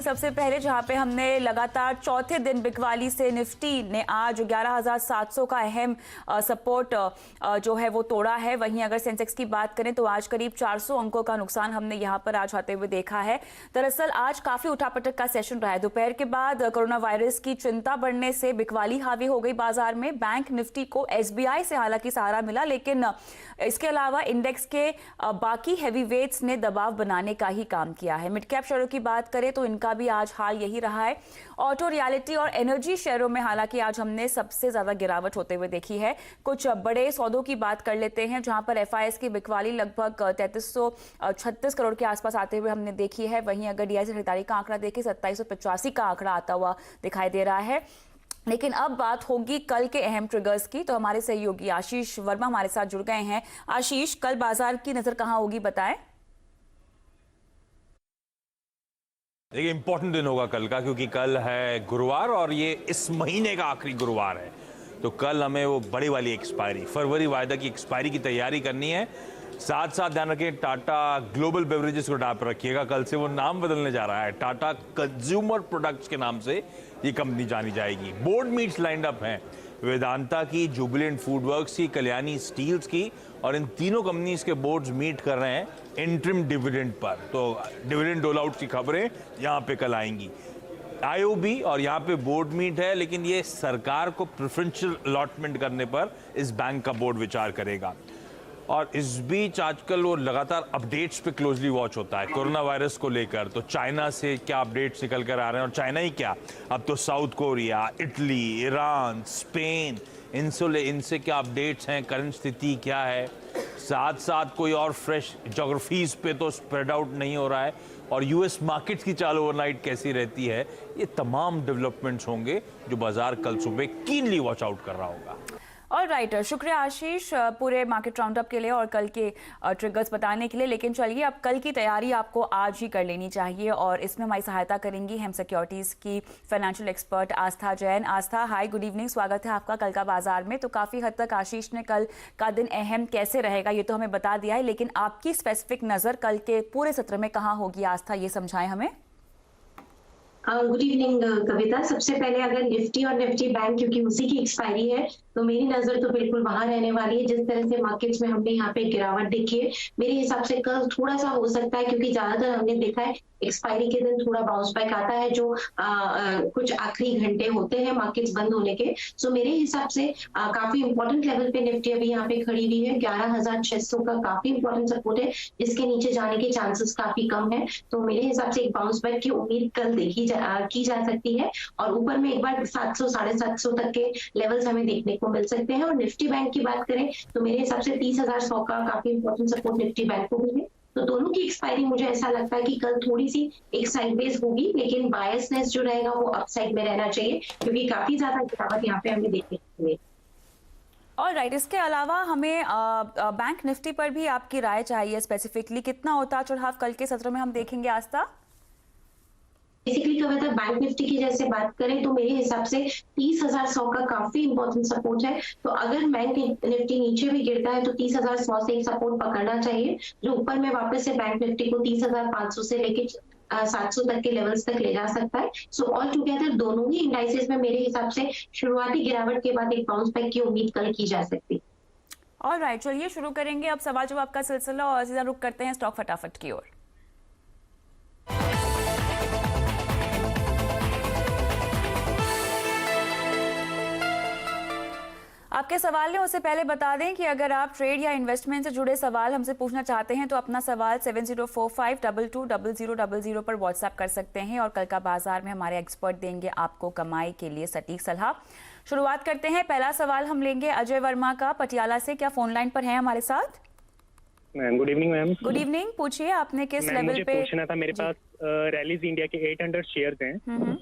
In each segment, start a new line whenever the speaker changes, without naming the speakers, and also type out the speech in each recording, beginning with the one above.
सबसे पहले जहां पे हमने लगातार चौथे दिन बिकवाली से निफ्टी ने आज 11,700 का अहम सपोर्ट जो है वो तोड़ा है। वहीं अगर सेंसेक्स की बात करें तो आज करीब 400 अंकों का नुकसान हमने यहां पर आज आते हुए देखा है। दरअसल आज काफी उठापटक का सेशन रहा है। दोपहर के बाद कोरोना वायरस की चिंता बढ़ने से बिकवाली हावी हो गई बाजार में। बैंक निफ्टी को एसबीआई से हालांकि सहारा मिला, लेकिन इसके अलावा इंडेक्स के बाकी हैवी वेट्स ने दबाव बनाने का ही काम किया है। मिड कैप शेयरों की बात करें तो इनका भी आज हाल यही रहा है। ऑटो, रियलिटी और एनर्जी शेयरों में हालांकि आज हमने सबसे ज्यादा गिरावट होते हुए देखी है। कुछ बड़े सौदों की बात कर लेते हैं, जहां पर एफआईएस की बिकवाली लगभग 3336 करोड़ के आसपास आते हुए हमने देखी है। वहीं अगर डीआईसी खरीदारी का आंकड़ा देखें 2785 का आंकड़ा आता हुआ दिखाई दे रहा है। लेकिन अब बात होगी कल के अहम ट्रिगर्स की, तो हमारे सहयोगी आशीष वर्मा हमारे साथ जुड़ गए हैं। आशीष, कल बाजार की नजर कहां होगी, बताएं।
देखिए, इंपॉर्टेंट दिन होगा कल का, क्योंकि कल है गुरुवार और ये इस महीने का आखिरी गुरुवार है। तो कल हमें वो बड़ी वाली एक्सपायरी, फरवरी वायदा की एक्सपायरी की तैयारी करनी है। साथ साथ ध्यान रखें, टाटा ग्लोबल बेवरेजेस को डाल रखिएगा। कल से वो नाम बदलने जा रहा है, टाटा कंज्यूमर प्रोडक्ट्स के नाम से ये कंपनी जानी जाएगी। बोर्ड मीट्स लाइंड अप हैं, वेदांता की, जुबिलेंट फूडवर्क्स की, कल्याणी स्टील्स की, और इन तीनों कंपनीज के बोर्ड्स मीट कर रहे हैं इंटरिम डिविडेंड पर। तो डिविडेंड डोल आउट की खबरें यहाँ पे कल आएंगी। आईओबी और यहाँ पे बोर्ड मीट है, लेकिन ये सरकार को प्रेफरेंशियल अलॉटमेंट करने पर इस बैंक का बोर्ड विचार करेगा। और इस बीच आजकल वो लगातार अपडेट्स पे क्लोजली वॉच होता है कोरोना वायरस को लेकर। तो चाइना से क्या अपडेट्स निकल कर आ रहे हैं, और चाइना ही क्या, अब तो south Korea, Italy, Iran, Spain, इनसे क्या अपडेट्स हैं, करंट स्थिति क्या है। साथ साथ कोई और फ्रेश जोग्राफीज पे तो स्प्रेड आउट नहीं हो रहा है, और यूएस मार्केट्स की चाल ओवरनाइट कैसी रहती है। ये तमाम डेवलपमेंट्स होंगे जो बाजार कल सुबह कीनली वॉच आउट कर रहा होगा।
और राइट, शुक्रिया आशीष पूरे मार्केट राउंडअप के लिए और कल के ट्रिगर्स बताने के लिए। लेकिन चलिए, अब कल की तैयारी आपको आज ही कर लेनी चाहिए, और इसमें हमारी सहायता करेंगी हम सिक्योरिटीज की फाइनेंशियल एक्सपर्ट आस्था जैन। आस्था, हाय, गुड इवनिंग, स्वागत है आपका कल का बाजार में। तो काफी हद तक आशीष ने कल का दिन अहम कैसे रहेगा ये तो हमें बता दिया है, लेकिन आपकी स्पेसिफिक नजर कल के पूरे सत्र में कहाँ होगी आस्था, ये समझाएं हमें।
गुड इवनिंग कविता। सबसे पहले अगर निफ्टी और निफ्टी बैंक, क्योंकि उसी की एक्सपायरी है, तो मेरी नजर तो बिल्कुल वहां रहने वाली है। जिस तरह से मार्केट्स में हमने यहाँ पे गिरावट देखी है, मेरे हिसाब से कल थोड़ा सा हो सकता है, क्योंकि ज्यादातर हमने देखा है एक्सपायरी के दिन थोड़ा बाउंस बैक आता है, जो कुछ आखिरी घंटे होते हैं मार्केट्स बंद होने के। सो मेरे हिसाब से काफी इंपॉर्टेंट लेवल पे निफ्टी अभी यहाँ पे खड़ी हुई है। 11,600 का काफी इंपॉर्टेंट सपोर्ट है, इसके नीचे जाने के चांसेस काफी कम है। तो मेरे हिसाब से एक बाउंस बैक की उम्मीद कल की जा सकती है, और ऊपर में एक बार 700 750 तक के लेवल्स हमें देखने को मिल सकते हैं। और निफ्टी बैंक की बात करें तो मेरे हिसाब से 30,100 का काफी इंपॉर्टेंट सपोर्ट निफ्टी बैंक को भी है। तो दोनों की एक्सपायरी मुझे ऐसा लगता है कि कल थोड़ी सी एक साइडवेज होगी, लेकिन बायसनेस जो रहेगा वो अपसाइड में रहना चाहिए, क्योंकि काफी ज्यादा गिरावट यहाँ पे हमें देखने को मिली।
और राइट, इसके अलावा हमें बैंक निफ्टी पर भी आपकी राय चाहिए। स्पेसिफिकली कितना उतार चढ़ाव कल के सत्र में हम देखेंगे आस्था?
बेसिकली कविता, बैंक निफ्टी की जैसे बात करें तो मेरे हिसाब से 30,100 का काफी इंपॉर्टेंट सपोर्ट है। तो अगर बैंक निफ्टी नीचे भी गिरता है तो 30,100 से एक सपोर्ट पकड़ना चाहिए, जो ऊपर में वापस से बैंक निफ्टी को 30,500 से लेके 700 तक के लेवल्स तक ले जा सकता है। सो ऑल टुगेदर दोनों ही इंडाइसेस में मेरे हिसाब से शुरुआती गिरावट के बाद एक बाउंस बैक की उम्मीद कल की जा सकती है।
और राइट, चलिए शुरू करेंगे अब सवाल जवाब का सिलसिला, और सीधा रुक करते हैं स्टॉक फटाफट की ओर। आपके सवाल है उससे पहले बता दें कि अगर आप ट्रेड या इन्वेस्टमेंट से जुड़े सवाल हमसे पूछना चाहते हैं तो अपना सवाल 7045220000 पर व्हाट्सएप कर सकते हैं, और कल का बाजार में हमारे एक्सपर्ट देंगे आपको कमाई के लिए सटीक सलाह। शुरुआत करते हैं, पहला सवाल हम लेंगे अजय वर्मा का पटियाला से। क्या फोन लाइन पर हैं हमारे साथ?
Ma'am good evening. Ma'am
good evening, पूछिए आपने किस लेवल पे
पूछना था। मेरे पास रैलीज इंडिया के 800 शेयर्स हैं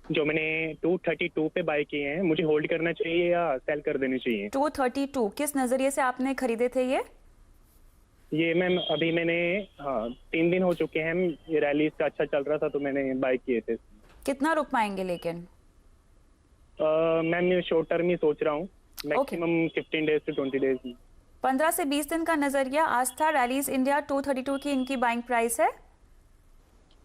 जो मैंने 232 पे बाय किए हैं। मुझे होल्ड करना चाहिए या सेल कर देने चाहिए?
232 किस नजरिए से आपने खरीदे थे ये
मैम अभी मैंने 3 दिन हो चुके हैं। ये रैलीज का अच्छा चल रहा था तो मैंने बाय किए थे।
कितना रुक पाएंगे लेकिन?
मैम मैं शॉर्ट टर्म ही सोच रहा हूँ, मैक्सिमम 15 डेज से 20 डेज।
15 से 20 दिन का नजरिया। आस्था, रैलीज इंडिया 232 की इनकी बाइंग प्राइस है।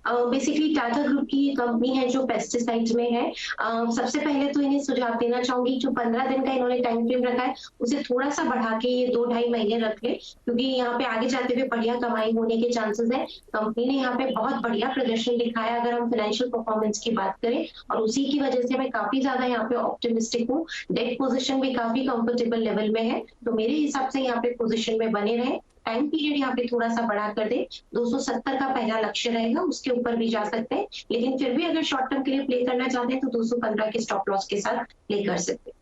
बेसिकली टाटा ग्रुप की ये कंपनी है जो पेस्टिसाइड्स में है। सबसे पहले तो इन्हें सुझाव देना चाहूंगी, जो 15 दिन का इन्होंने टाइम फ्रेम रखा है उसे थोड़ा सा बढ़ा के ये 2-2.5 महीने रख ले, क्योंकि यहाँ पे आगे जाते हुए बढ़िया कमाई होने के चांसेस है। कंपनी ने यहाँ पे बहुत बढ़िया प्रदर्शन दिखाया अगर हम फाइनेंशियल परफॉर्मेंस की बात करें, और उसी की वजह से मैं काफी ज्यादा यहाँ पे ऑप्टिमिस्टिक हूँ। डेट पोजिशन भी काफी कंफर्टेबल लेवल में है, तो मेरे हिसाब से यहाँ पे पोजिशन में बने रहे। टाइम पीरियड यहाँ पे थोड़ा सा बढ़ा कर दे, 270 का पहला लक्ष्य रहेगा, उसके ऊपर भी जा सकते हैं, लेकिन फिर भी अगर शॉर्ट टर्म के लिए प्ले करना चाहते हैं तो 215 के स्टॉप लॉस के साथ प्ले कर सकते हैं।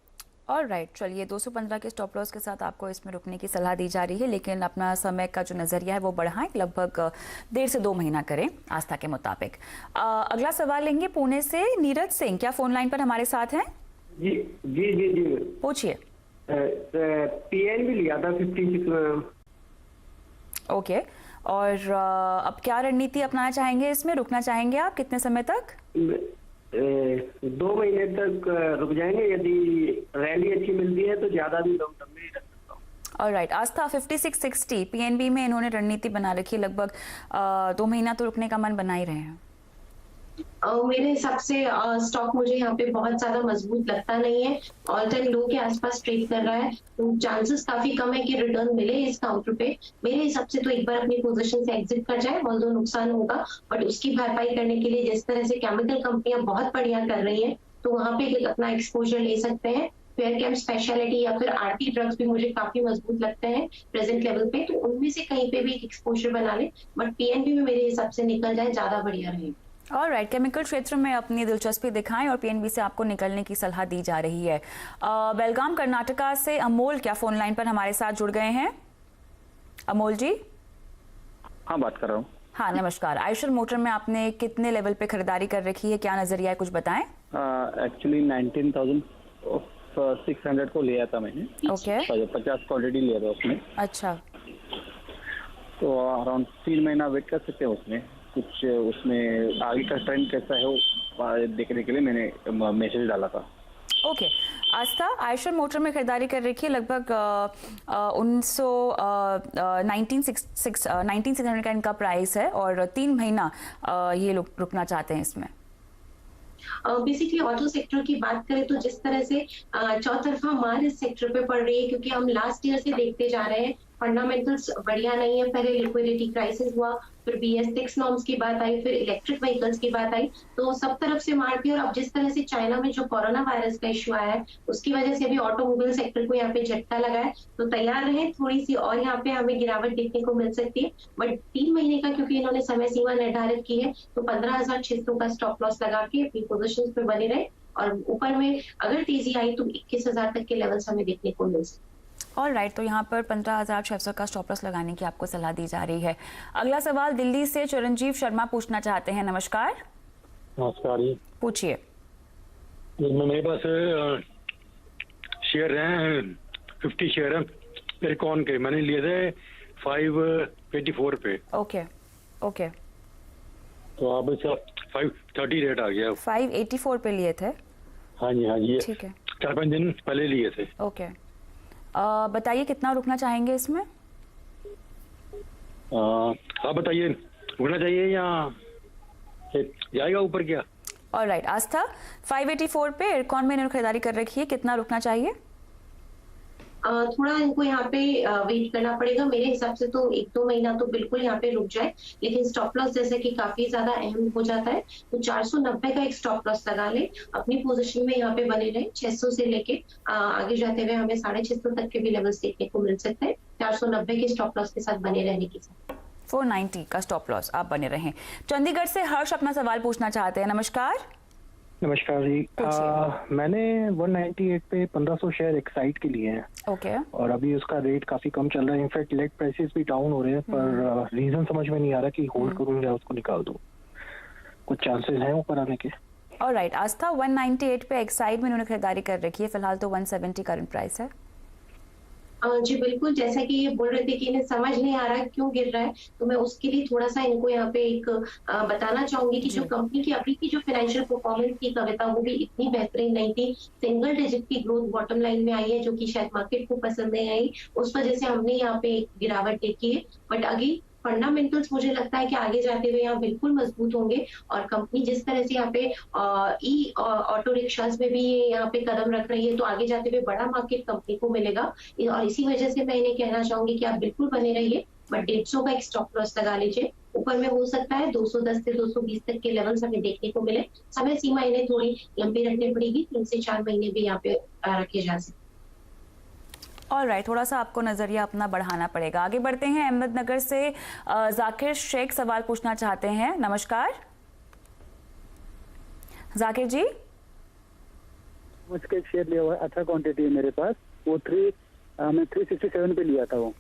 ऑलराइट, चलिए 215 के स्टॉप लॉस के साथ आपको इसमें रुकने की सलाह दी जा रही है, लेकिन अपना समय का जो नजरिया है वो बढ़ाएं, लगभग 1.5 से 2 महीना करें आस्था के मुताबिक। अगला सवाल लेंगे पुणे से नीरज सिंह, क्या फोन लाइन पर हमारे साथ हैं?
जी जी जी जी
पूछिए।
पीएनबी लिया था 56।
ओके, और अब क्या रणनीति अपनाना चाहेंगे इसमें? रुकना चाहेंगे आप कितने समय तक?
2 महीने तक रुक जाएंगे, यदि रैली अच्छी मिलती है तो ज्यादा भी लॉन्ग टर्म में ही रख सकता हूँ।
ऑलराइट, आस्था 5660 पीएनबी में इन्होंने रणनीति बना रखी है, लगभग 2 महीना तो रुकने का मन बना ही रहे हैं।
मेरे हिसाब से स्टॉक मुझे यहाँ पे बहुत ज्यादा मजबूत लगता नहीं है, ऑल टाइम लो के आसपास ट्रेड कर रहा है, तो चांसेस काफी कम है कि रिटर्न मिले इस काउंटर पे। मेरे हिसाब से तो एक बार अपनी पोजीशन से एग्जिट कर जाए, ऑल्दो नुकसान होगा, बट उसकी भरपाई करने के लिए जिस तरह से केमिकल कंपनियां बहुत बढ़िया कर रही हैं, तो वहां पे अपना एक्सपोजर ले सकते हैं। फेयरकेम स्पेशलिटी या फिर आरटी ड्रग्स भी मुझे काफी मजबूत लगते हैं प्रेजेंट लेवल पे, तो उनमें से कहीं पे भी एक्सपोजर बना ले, बट पीएनबी में मेरे हिसाब से निकल जाए ज्यादा बढ़िया रहेगा।
ऑलराइट, केमिकल क्षेत्र में अपनी दिलचस्पी दिखाएं और पीएनबी से आपको निकलने की सलाह दी जा रही है। बेलगाम कर्नाटका से अमोल, क्या फोन लाइन पर हमारे साथ जुड़ गए हैं? अमोल जी।
हाँ, बात कर रहा हूँ।
हाँ नमस्कार, आयशर मोटर में आपने कितने लेवल पे खरीदारी कर रखी है, क्या नजरिया है, कुछ बताएं।
एक्चुअली 19,600 को लिया था मैंने।
ओके।
50 को ऑलरेडी लिया था उसमें।
अच्छा,
तो अराउंड 3 महीना वेट कर सकते हैं उसमें। कुछ उसमें आगे का ट्रेंड कैसा है वो देखने के लिए मैंने मैसेज डाला था।
ओके। आस्था आयशर मोटर में खरीदारी कर रखी है, लगभग 19,600 का इनका प्राइस है और 3 महीना ये लोग रुकना चाहते हैं इसमें।
बेसिकली ऑटो सेक्टर की बात करें तो जिस तरह से चौतरफा मार इस सेक्टर पे पड़ रही है, क्योंकि हम लास्ट ईयर से देखते जा रहे हैं फंडामेंटल्स बढ़िया नहीं है। पहले लिक्विडिटी क्राइसिस हुआ, फिर BS6 नॉर्म्स की बात आई, फिर इलेक्ट्रिक व्हीकल्स की बात आई, तो सब तरफ से मार थी। और अब जिस तरह से चाइना में जो कोरोना वायरस का इश्यू आया है उसकी वजह से भी ऑटोमोबाइल सेक्टर को यहाँ पे झटका लगा है, तो तैयार रहे, थोड़ी सी और यहाँ पे हमें गिरावट देखने को मिल सकती है, बट 3 महीने का क्योंकि इन्होंने समय सीमा निर्धारित की है, तो 15,600 का स्टॉप लॉस लगा के अपनी पोजिशन पे बने रहे, और ऊपर में अगर तेजी आई तो 21,000 तक के लेवल्स हमें देखने को मिल सकते।
ऑलराइट, तो यहाँ पर 15,600 का स्टॉप लॉस लगाने की आपको सलाह दी जा रही है। अगला सवाल दिल्ली से चिरंजीव शर्मा पूछना चाहते हैं। नमस्कार।
नमस्कार जी।
पूछिए।
मेरे पास शेयर हैं 50 शेयर हैं एरकॉन के, मैंने लिए थे 584 पे।
ओके ओके,
तो अब इसका 530 रेट आ गया।
584 पे लिए थे?
हाँ जी हाँ जी,
ठीक है,
4-5 दिन पहले लिए थे।
ओके। बताइए कितना रुकना चाहेंगे इसमें?
आप बताइए, रुकना चाहिए या जाएगा ऊपर क्या?
ऑलराइट, आस्था 584 पे एयरकॉन में इन्होंने खरीदारी कर रखी है, कितना रुकना चाहिए?
थोड़ा इनको यहाँ पे वेट करना पड़ेगा। मेरे हिसाब से तो 1-2 महीना तो बिल्कुल यहाँ पे रुक जाए, लेकिन स्टॉप लॉस जैसे कि काफी ज्यादा अहम हो जाता है, तो 490 का एक स्टॉप लॉस लगा ले, अपनी पोजीशन में यहाँ पे बने रहे। 600 से लेके आगे जाते हुए हमें 650 तक के भी लेवल्स देखने को मिल सकते हैं, 490 के स्टॉप लॉस के साथ बने रहने के साथ।
490 का स्टॉप लॉस आप बने रहें। चंडीगढ़ से हर्ष अपना सवाल पूछना चाहते हैं। नमस्कार।
नमस्कार जी। मैंने 198 पे 1500 शेयर एक्साइड के लिए हैं।
ओके।
और अभी उसका रेट काफी कम चल रहा है, इनफैक्ट लेग प्राइसेस भी डाउन हो रहे हैं, पर रीजन समझ में नहीं आ रहा कि होल्ड करूं या उसको निकाल दूं। कुछ चांसेस हैं ऊपर आने के?
ऑलराइट, आस्था 198 पे एक्साइड में इन्होंने खरीदारी कर रखी है, फिलहाल तो 170 करंट प्राइस है।
जी बिल्कुल, जैसा कि ये बोल रहे थे कि इन्हें समझ नहीं आ रहा क्यों गिर रहा है, तो मैं उसके लिए थोड़ा सा इनको यहाँ पे एक बताना चाहूंगी कि जो कंपनी की अभी की जो फाइनेंशियल परफॉर्मेंस की कविता वो भी इतनी बेहतरीन नहीं थी। सिंगल डिजिट की ग्रोथ बॉटम लाइन में आई है, जो कि शायद मार्केट को पसंद नहीं आई, उस वजह से हमने यहाँ पे एक गिरावट देखी है। बट अभी फंडामेंटल्स मुझे लगता है कि आगे जाते हुए यहाँ बिल्कुल मजबूत होंगे और कंपनी जिस तरह से यहाँ पे ई ऑटो रिक्शाज में भी ये यहाँ पे कदम रख रही है तो आगे जाते हुए बड़ा मार्केट कंपनी को मिलेगा और इसी वजह से मैं इन्हें कहना चाहूंगी कि आप बिल्कुल बने रहिए, बट 150 का एक स्टॉप लॉस लगा लीजिए। ऊपर में हो सकता है 210 से 220 तक के लेवल्स हमें देखने को मिले। समय सीमा इन्हें थोड़ी लंबी रखनी पड़ेगी, 3 से 4 महीने भी यहाँ पे रखे जा सकते।
ऑलराइट, थोड़ा सा आपको नजरिया अपना बढ़ाना पड़ेगा। आगे बढ़ते हैं, अहमदनगर से जाकिर शेख सवाल पूछना चाहते हैं। नमस्कार जाकिर जी।
मुझको एक शेयर लिया हुआ है, अच्छा क्वांटिटी है मेरे पास, वो मैं 367 पे लिया था। वो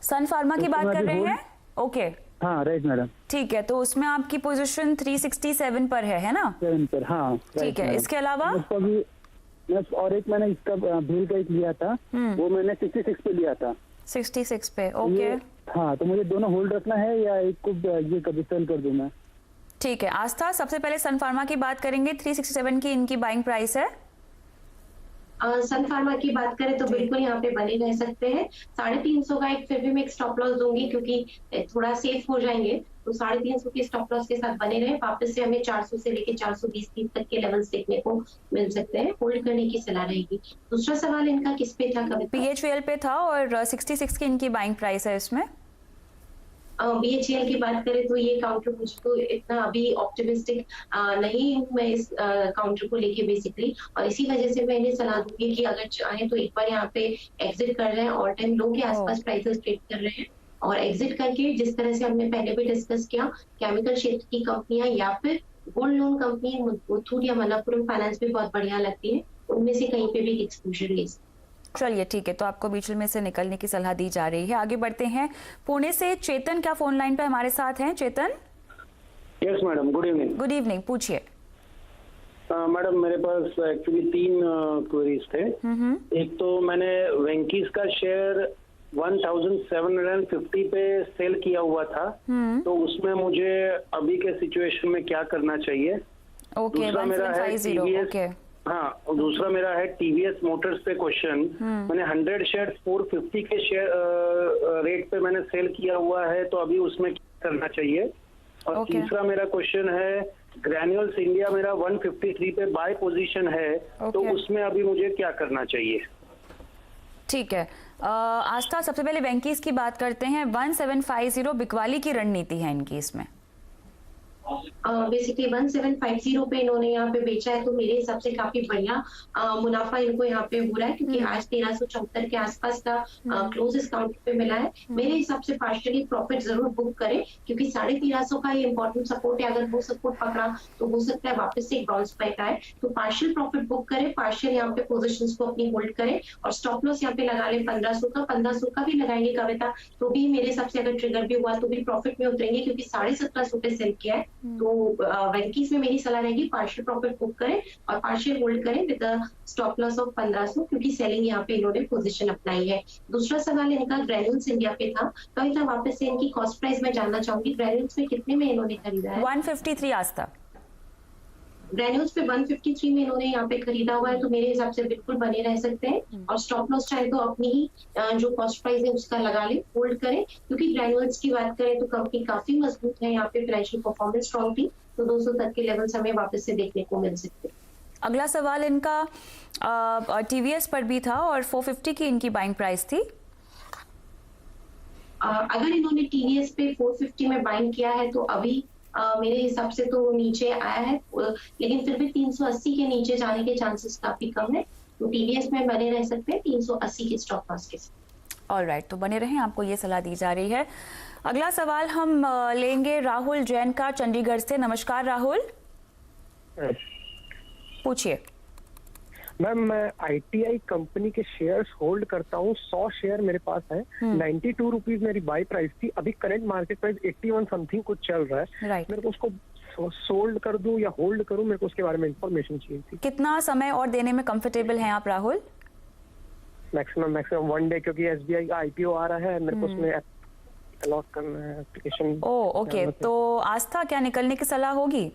सन फार्मा की बात कर रहे हैं? ओके,
हाँ राइट मैडम।
ठीक है, तो उसमें आपकी पोजीशन 367 पर है ना?
7 पर, हाँ
ठीक है। इसके अलावा
और एक मैंने इसका भील का एक लिया था, वो मैंने 66 पे लिया था।
66 पे, ओके।
हाँ, तो मुझे दोनों होल्ड रखना है या एक को ये कभी सेल कर दूं मैं?
ठीक है आस्था, सबसे पहले सन फार्मा की बात करेंगे। 367 की इनकी बाइंग प्राइस है।
सन फार्मा की बात करें तो बिल्कुल यहाँ पे बने रह सकते हैं। 350 का एक फिर भी मैं एक स्टॉप लॉस दूंगी क्योंकि थोड़ा सेफ हो जाएंगे, तो 350 के स्टॉप लॉस के साथ बने रहे। वापस से हमें 400 से लेके 420 तक के लेवल्स देखने को मिल सकते हैं, होल्ड करने की सलाह रहेगी। दूसरा सवाल इनका किस पे था कविता?
बीएचईएल पे था और 66 की इनकी बाइंग प्राइस है इसमें।
बीएचईएल की बात करें तो ये काउंटर मुझको इतना अभी ऑप्टिमिस्टिक नहीं हूँ मैं इस काउंटर को लेके बेसिकली, और इसी वजह से मैं इन्हें सलाह दूंगी कि अगर चाहे तो एक बार यहाँ पे एग्जिट कर रहे हैं, ऑल टाइम लो के आसपास प्राइसेस ट्रेड कर रहे हैं, और एग्जिट करके जिस तरह से हमने पहले भी डिस्कस किया, केमिकल क्षेत्र की कंपनियां या फिर गोल्ड लोन कंपनी मुथूट या मनप्पुरम फाइनेंस भी बहुत बढ़िया लगती है, उनमें से कहीं पे भी एक्सपोजर ले सकते।
चलिए ठीक है, तो आपको बीच में से निकलने की सलाह दी जा रही है। आगे बढ़ते हैं, पुणे से चेतन क्या फोन लाइन पे हमारे साथ हैं? Chetan.
Yes madam, good evening.
Good evening, पूछिए।
मैडम मेरे पास एक्चुअली 3 क्वेरीज थे। एक तो मैंने वेंकीज का शेयर 1750 पे सेल किया हुआ था, तो उसमें मुझे अभी के सिचुएशन में क्या करना चाहिए?
Okay, 1750, okay.
हाँ, दूसरा मेरा है टीवीएस मोटर्स पे क्वेश्चन। मैंने 100 शेयर 450 के शेयर रेट पे मैंने सेल किया हुआ है, तो अभी उसमें क्या करना चाहिए? और तीसरा मेरा क्वेश्चन है, ग्रैन्यूल्स इंडिया मेरा 153 पे बाय पोजीशन है, तो उसमें अभी मुझे क्या करना चाहिए?
ठीक है आस्था, सबसे पहले वेंकीज की बात करते हैं। 1750 बिकवाली की रणनीति है इनकी इसमें।
बेसिकली 1750 पे इन्होंने यहाँ पे बेचा है, तो मेरे हिसाब से काफी बढ़िया मुनाफा इनको यहाँ पे हो रहा है, क्योंकि आज 1374 के आसपास का क्लोजेस्ट काउंट पे मिला है। मेरे हिसाब से पार्शियली प्रॉफिट जरूर बुक करें, क्योंकि 1350 का ये इंपॉर्टेंट सपोर्ट है। अगर वो सपोर्ट पकड़ा तो हो सकता है वापस से एक बाउंस बैक आए, तो पार्शियल प्रॉफिट बुक करें, पार्शियल यहाँ पे पोजिशन को अपनी होल्ड करें, और स्टॉप लॉस यहाँ पे लगा ले 1500 का भी लगाएंगे कविता, तो भी मेरे हिसाब से अगर ट्रिगर भी हुआ तो भी प्रॉफिट में उतरेंगे, क्योंकि 1750 पे सेल किया है। तो वेंकीज में मेरी सलाह रहेगी पार्शियल प्रॉफिट बुक करें और पार्शियल होल्ड करें विद स्टॉप लॉस ऑफ 1500, क्योंकि सेलिंग यहाँ पे इन्होंने पोजीशन अपनाई है। दूसरा सवाल इनका ग्रैन्यूल्स इंडिया पे था, कविता वापस से इनकी कॉस्ट प्राइस मैं जानना चाहूंगी। ग्रैन्यूल्स में कितने में इन्होंने खरीदा है?
153 आस्था।
ग्रैन्यूल्स पे 153 में इन्होंने यहाँ पे खरीदा हुआ है, तो मेरे हिसाब से बिल्कुल बने रह सकते हैं, और स्टॉप लॉस चाहे तो अपनी ही जो कॉस्ट प्राइस है उसका लगा ले, होल्ड करें, क्योंकि ग्रैन्यूल्स की बात करें तो कंपनी काफी मजबूत है, यहाँ पे फाइनेंशियल परफॉर्मेंस स्ट्रॉन्ग थी, तो 200 तक के लेवल्स हमें वापस से देखने को मिल सकते हैं।
अगला सवाल इनका टीवीएस पर भी था और 450 की इनकी बाइंग प्राइस थी।
अगर इन्होंने टीवीएस पे 450 में बाइंग किया है तो अभी मेरे हिसाब से तो नीचे आया है, लेकिन फिर भी 380 के नीचे जाने के चांसेस काफी कम है, तो टीवीएस में बने रह सकते हैं 380 के स्टॉप लॉस के साथ।
ऑलराइट, तो बने रहें, आपको ये सलाह दी जा रही है। अगला सवाल हम लेंगे राहुल जैन का चंडीगढ़ से। नमस्कार राहुल, पूछिए।
मैम मैं आईटीआई कंपनी के शेयर्स होल्ड करता हूँ, 100 शेयर मेरे पास है। 92 रुपीज मेरी बाई प्राइस थी, अभी करंट मार्केट प्राइस 81 समथिंग कुछ चल रहा है। मेरे को उसको सोल्ड कर दूं या होल्ड करूं, मेरे को उसके बारे में इंफॉर्मेशन चाहिए थी।
कितना समय और देने में कंफर्टेबल हैं आप राहुल?
मैक्सिमम 1 डे, क्योंकि एसबीआई का आईपीओ आ रहा है, मेरे को उसमें अलॉट करना है एप्लीकेशन।
ओके, तो आस्था क्या निकलने की सलाह होगी?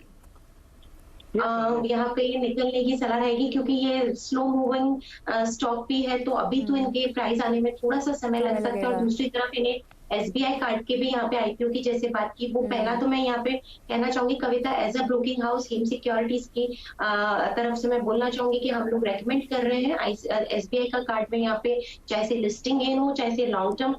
यहाँ पे निकलने की सलाह रहेगी, क्योंकि ये स्लो मूविंग स्टॉक भी है, तो अभी तो इनके प्राइस आने में थोड़ा सा समय लग सकता है, और दूसरी तरफ इन्हें SBI कार्ड के भी यहाँ पे IPO की जैसे बात की, वो पहला तो मैं यहाँ पे कहना चाहूंगी Kavita, as a broking house Hem securities की तरफ से मैं बोलना चाहूंगी कि हम लोग रेकमेंड कर रहे हैं SBI का कार्ड में यहाँ पे, चाहे से लिस्टिंग गेन हो, चाहे से लॉन्ग टर्म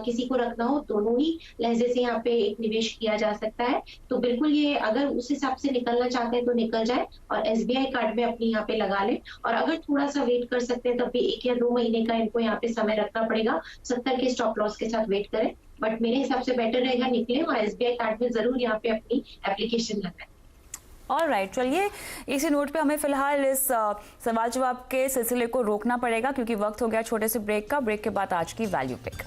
किसी को रखना हो, दोनों ही लहजे से यहाँ पे एक निवेश किया जा सकता है। तो बिल्कुल ये अगर उस हिसाब से निकलना चाहते हैं तो निकल जाए और SBI कार्ड में अपनी यहाँ पे लगा ले, और अगर थोड़ा सा वेट कर सकते हैं तब भी 1 या 2 महीने का इनको यहाँ पे समय रखना पड़ेगा, 70 के स्टॉप लॉस के साथ वेट करें, बट मेरे हिसाब से बेटर रहेगा निकले और SBI कार्ड में जरूर यहाँ पे अपनी एप्लीकेशन लगाए।
ऑलराइट, चलिए इसी नोट पे हमें फिलहाल इस सवाल जवाब के सिलसिले को रोकना पड़ेगा क्योंकि वक्त हो गया छोटे से ब्रेक का। ब्रेक के बाद आज की वैल्यू पिक,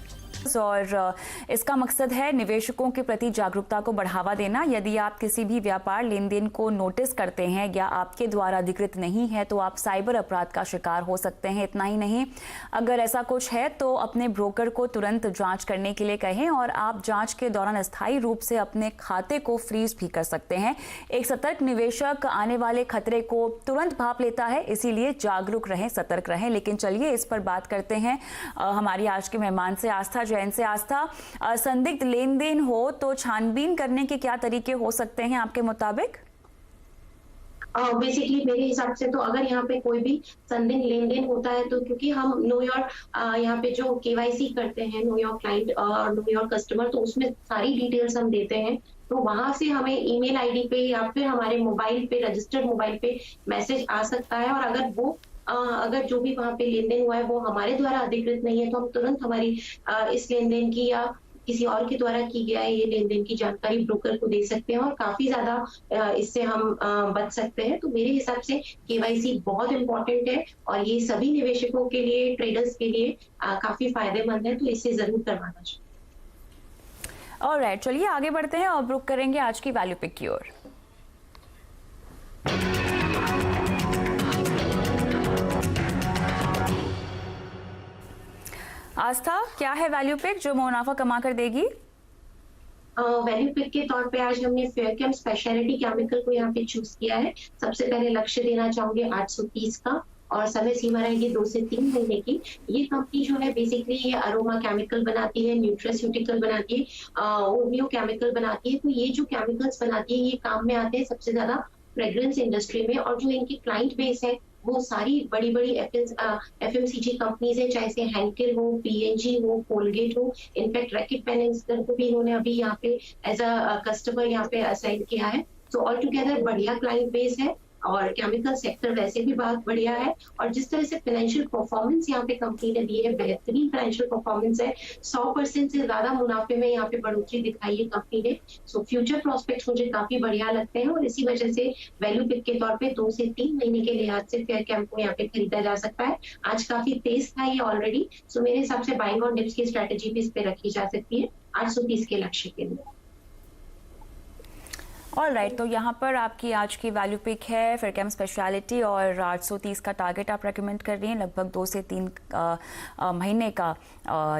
और इसका मकसद है निवेशकों के प्रति जागरूकता को बढ़ावा देना। यदि आप किसी भी व्यापार लेन देन को नोटिस करते हैं या आपके द्वारा अधिकृत नहीं है तो आप साइबर अपराध का शिकार हो सकते हैं। इतना ही नहीं, अगर ऐसा कुछ है तो अपने ब्रोकर को तुरंत जांच करने के लिए कहें और आप जांच के दौरान अस्थायी रूप से अपने खाते को फ्रीज भी कर सकते हैं। एक सतर्क निवेशक आने वाले खतरे को तुरंत भांप लेता है, इसीलिए जागरूक रहें, सतर्क रहें। लेकिन चलिए इस पर बात करते हैं हमारी आज के मेहमान से, आस्था जैन से। आस्था, संदिग्ध लेन देन हो तो छानबीन करने के क्या तरीके हो सकते हैं आपके मुताबिक?
बेसिकली मेरे हिसाब से तो अगर यहाँ पे कोई भी संदिग्ध लेन देन होता है तो क्योंकि हम नो योर यहाँ पे जो KYC करते हैं, नो योर क्लाइंट और नो योर कस्टमर, तो उसमें सारी डिटेल्स हम देते हैं, तो वहां से हमें ईमेल आईडी पे या फिर हमारे मोबाइल पे, रजिस्टर्ड मोबाइल पे मैसेज आ सकता है। और अगर वो अगर जो भी वहां पे लेन देन हुआ है वो हमारे द्वारा अधिकृत नहीं है तो हम तुरंत हमारी इस लेन देन की या किसी और के द्वारा की गया है ये लेन देन की जानकारी ब्रोकर को दे सकते हैं और काफी ज्यादा इससे हम बच सकते हैं। तो मेरे हिसाब से KYC बहुत इंपॉर्टेंट है और ये सभी niवेशकों के लिए, ट्रेडर्स के लिए काफी फायदेमंद है, तो इसे जरूर करवाना चाहिए।
ऑलराइट, चलिए आगे बढ़ते हैं और रुक करेंगे आज की वैल्यू पिक की ओर। आस्था, क्या है वैल्यू पिक जो मुनाफा कमा कर देगी?
वैल्यू पिक के तौर पे आज हमने फेयरकेम स्पेशलिटी केमिकल को यहाँ पे चूज किया है। सबसे पहले लक्ष्य देना चाहूंगे 830 का और समय सीमा रहेगी 2 से 3 महीने की। ये कंपनी जो है बेसिकली ये अरोमा केमिकल बनाती है, न्यूट्रास्यूटिकल बनाती है, ओमियो केमिकल बनाती है। तो ये जो केमिकल्स बनाती है ये काम में आते हैं सबसे ज्यादा फ्रेग्रेंस इंडस्ट्री में, और जो इनकी क्लाइंट बेस है वो सारी बड़ी बड़ी FMCG कंपनीज है, चाहे से हैंकेल हो, P&G हो, कोलगेट हो, इनफैक्ट रैकेट पेनिंसलर को भी इन्होंने अभी यहाँ पे एज अ कस्टमर यहाँ पे असाइन किया है। तो ऑल टुगेदर बढ़िया क्लाइंट बेस है और केमिकल सेक्टर वैसे भी बहुत बढ़िया है। और जिस तरह से फाइनेंशियल परफॉर्मेंस यहाँ पे कंपनी ने दी है, बेहतरीन फाइनेंशियल परफॉर्मेंस है, 100% से ज्यादा मुनाफे में यहाँ पे बढ़ोतरी दिखाई है कंपनी ने। सो फ्यूचर प्रोस्पेक्ट्स मुझे काफी बढ़िया लगते हैं और इसी वजह से वैल्यू पिक के तौर पे 2 से 3 महीने के लिहाज से फेयरकेम को यहाँ पे खरीदा जा सकता है। आज काफी तेज था ये ऑलरेडी, सो मेरे हिसाब से बाइंग और डिप्स की स्ट्रेटेजी भी इस पे रखी जा सकती है 830 के लक्ष्य के लिए।
ऑलराइट, तो यहाँ पर आपकी आज की वैल्यू पिक है फेयरकेम स्पेशलिटी और 830 का टारगेट आप रेकमेंड कर रही हैं। लगभग 2 से 3 महीने का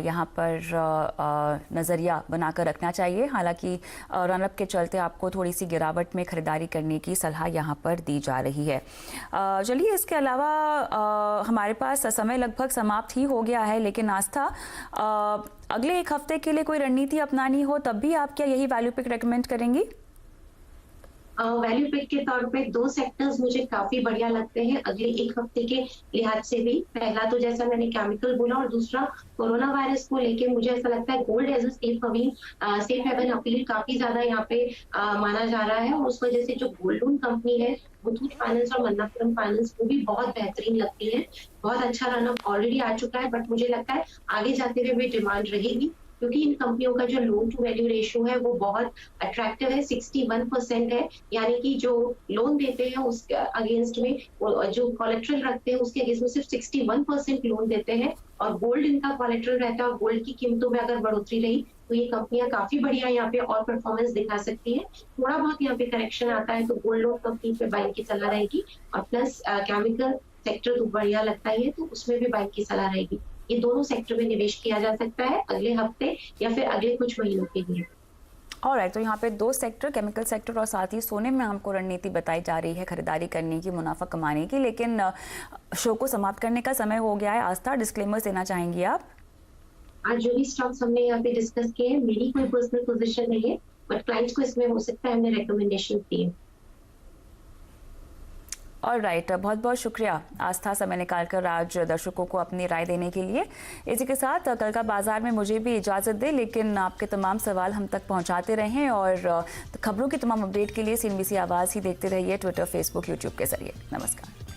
यहाँ पर नज़रिया बनाकर रखना चाहिए। हालांकि रनअप के चलते आपको थोड़ी सी गिरावट में खरीदारी करने की सलाह यहाँ पर दी जा रही है। चलिए, इसके अलावा हमारे पास समय लगभग समाप्त ही हो गया है, लेकिन आस्था, अगले 1 हफ्ते के लिए कोई रणनीति अपनानी हो तब भी आप क्या यही वैल्यू पिक रेकमेंड करेंगी?
वैल्यू पिक के तौर पे 2 सेक्टर्स मुझे काफी बढ़िया लगते हैं अगले 1 हफ्ते के लिहाज से भी। पहला तो जैसा मैंने केमिकल बोला और दूसरा कोरोना वायरस को लेके मुझे ऐसा लगता है gold as a safe haven appeal काफी ज्यादा यहाँ पे माना जा रहा है। और उस वजह से जो गोल्ड लोन कंपनी है मुथूट फाइनेंस और मन्नापुरम फाइनेंस वो भी बहुत बेहतरीन लगती है। बहुत अच्छा रनअप ऑलरेडी आ चुका है, बट मुझे लगता है आगे जाते हुए भी डिमांड रहेगी क्योंकि इन कंपनियों का जो लोन टू वैल्यू रेशियो है वो बहुत अट्रैक्टिव है, 61% है। यानी कि जो लोन देते हैं उसके अगेंस्ट में, जो कोलेट्रल रखते हैं उसके अगेंस्ट में सिर्फ 61% लोन देते हैं और गोल्ड इनका कोलेट्रल रहता है। और गोल्ड की कीमतों में अगर बढ़ोतरी रही तो ये कंपनियां काफी बढ़िया यहाँ पे और परफॉर्मेंस दिखा सकती है। थोड़ा बहुत यहाँ पे करेक्शन आता है तो गोल्ड लोन कंपनी पे बाइंग की सलाह रहेगी और प्लस केमिकल सेक्टर तो बढ़िया लगता ही है तो उसमें भी बाइंग की सलाह रहेगी। ये दोनों सेक्टर में निवेश किया जा सकता है अगले हफ्ते या फिर अगले कुछ महीनों के लिए।
ऑलराइट, तो यहाँ पे 2 सेक्टर, केमिकल सेक्टर और साथ ही सोने में हमको रणनीति बताई जा रही है खरीदारी करने की, मुनाफा कमाने की। लेकिन शो को समाप्त करने का समय हो गया है। आस्था, डिस्क्लेमर्स देना चाहेंगी आप?
आज जो भी स्टॉक्स हमने यहाँ पे डिस्कस किए हैं, मेरी कोई पर्सनल पोजीशन नहीं है, बट क्लाइंट्स को इसमें हो सकता है हमने रिकमेंडेशन दिए।
और राइट, बहुत बहुत शुक्रिया आस्था, समय निकालकर आज दर्शकों को अपनी राय देने के लिए। इसी के साथ कल का बाजार में मुझे भी इजाज़त दे, लेकिन आपके तमाम सवाल हम तक पहुंचाते रहें और खबरों की तमाम अपडेट के लिए CNBC आवाज़ ही देखते रहिए ट्विटर, फेसबुक, यूट्यूब के जरिए। नमस्कार।